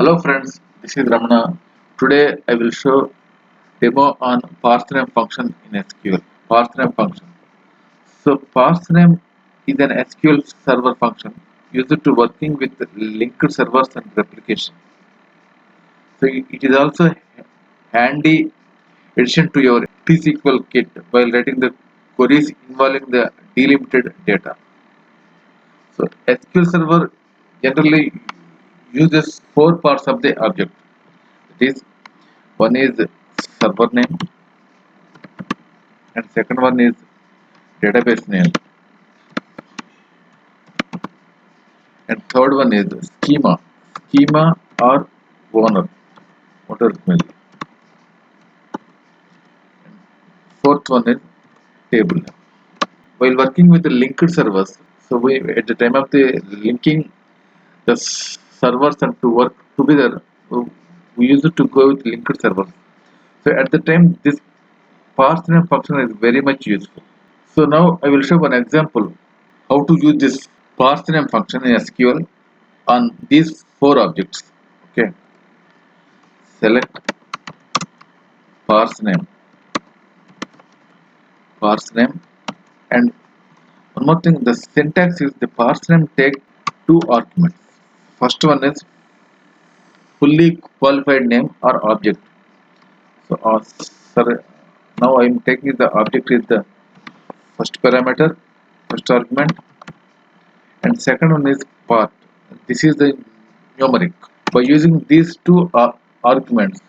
Hello friends, this is Ramana. Today I will show demo on ParseName function in SQL. ParseName function. So ParseName is an SQL server function used to working with linked servers and replication. So it is also handy addition to your T-SQL kit while writing the queries involving the delimited data. So SQL Server generally uses four parts of the object. It is one is server name and second one is database name and third one is schema or owner mail. Fourth one is table name. While working with the linked servers, so we at the time of the linking the servers and to work together, we used to go with linked servers. So at the time this parsName function is very much useful. So now I will show one example how to use this parsName function in SQL on these four objects. Okay, select parsename, and one more thing, the syntax is the parsename take two arguments. First one is fully qualified name or object. So sorry, now I am taking the object is the first parameter, first argument, and second one is part. This is the numeric. By using these two arguments,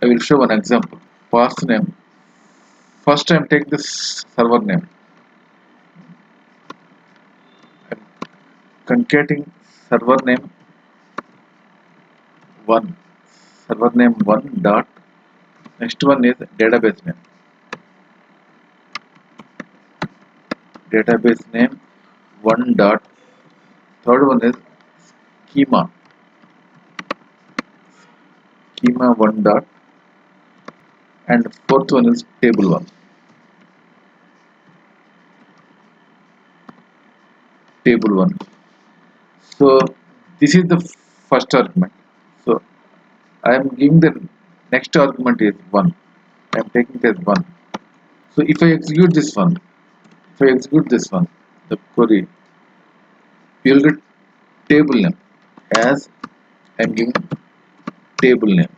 I will show one example. ParseName. First, I am taking this server name. I am concatenating server name one. Server name one dot. Next one is database name. Database name one dot. Third one is schema. Schema one dot. And fourth one is table one. Table one. So this is the first argument. So I am giving the next argument is 1. I am taking it as 1. So if I execute this one, the query, you will get table name as I am giving table name.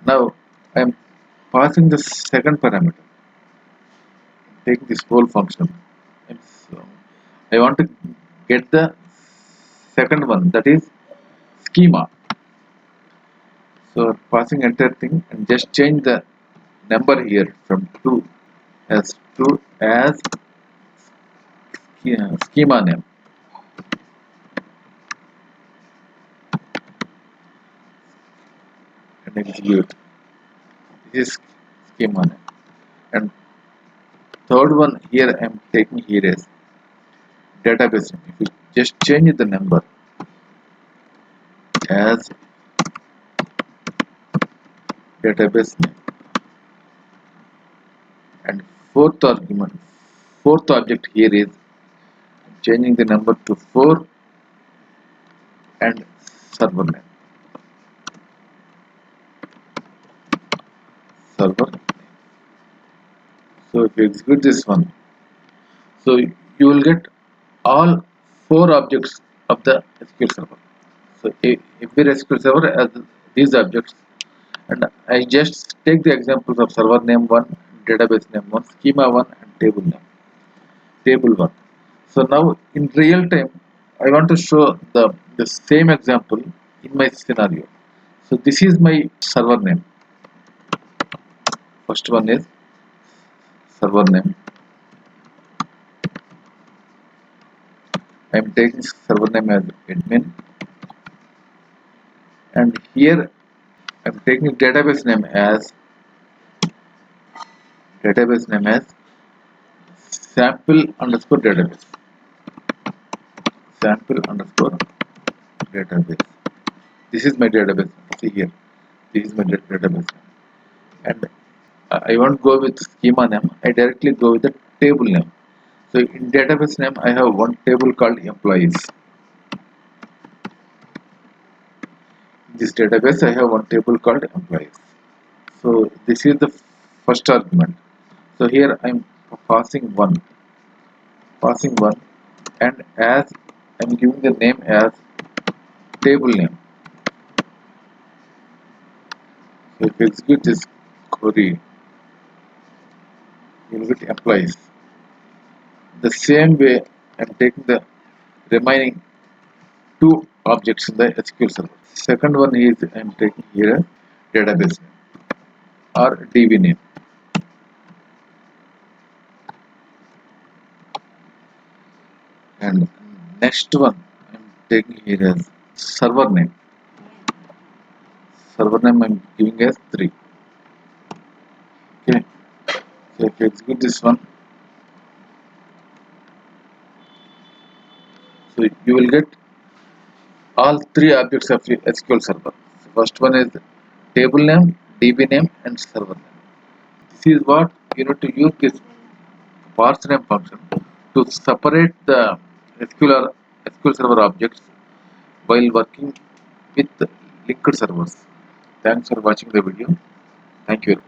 Now I am passing the second parameter. Take this whole function. And so I want to get the second one, that is schema. So passing entire thing and just change the number here from 2 as schema name. And execute. This is schema name. And third one here I am taking here is database name. If you just change the number as database name, and fourth object here is changing the number to 4 and server name. So if you execute this one, so you will get all 4 objects of the SQL server. So every SQL server has these objects, and I just take the examples of server name 1, database name 1, schema 1, and table 1. So now in real time, I want to show the same example in my scenario. So this is my server name. First one is server name. I am taking server name as admin, and here I am taking database name as sample underscore database. This is my database. See here, this is my database, and I won't go with schema name. I directly go with the table name. So in database name, I have one table called employees. this database I have one table called employees. So this is the first argument. So here I am passing one, and as I am giving the name as table name. So if you execute this query, you will get employees. The same way I am taking the remaining two objects in the SQL server. Second one is I am taking here database name or DB name. And next one I am taking here as server name. Server name I am giving as 3. Okay. So if you execute this one, so you will get all three objects of your SQL server. So first one is table name, DB name, and server name. This is what you need to use this ParseName function to separate the SQL server objects while working with linked servers. Thanks for watching the video. Thank you.